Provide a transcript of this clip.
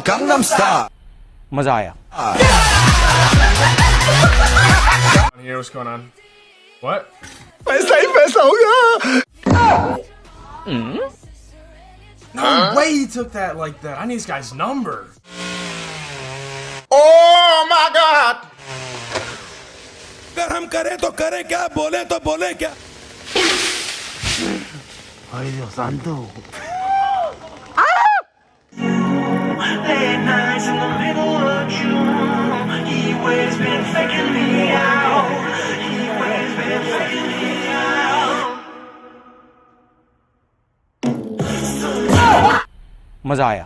Gangnam Style. मजा आया। Here, what's going on? What? पैसा ही पैसा होगा। No way he took that like that. I need this guy's number. Oh my God. अगर हम करें तो करें क्या, बोले तो बोले क्या। Ay, Dios santo. Late nights in the middle of June. He always been faking me out. He always been faking me out. मजा आया।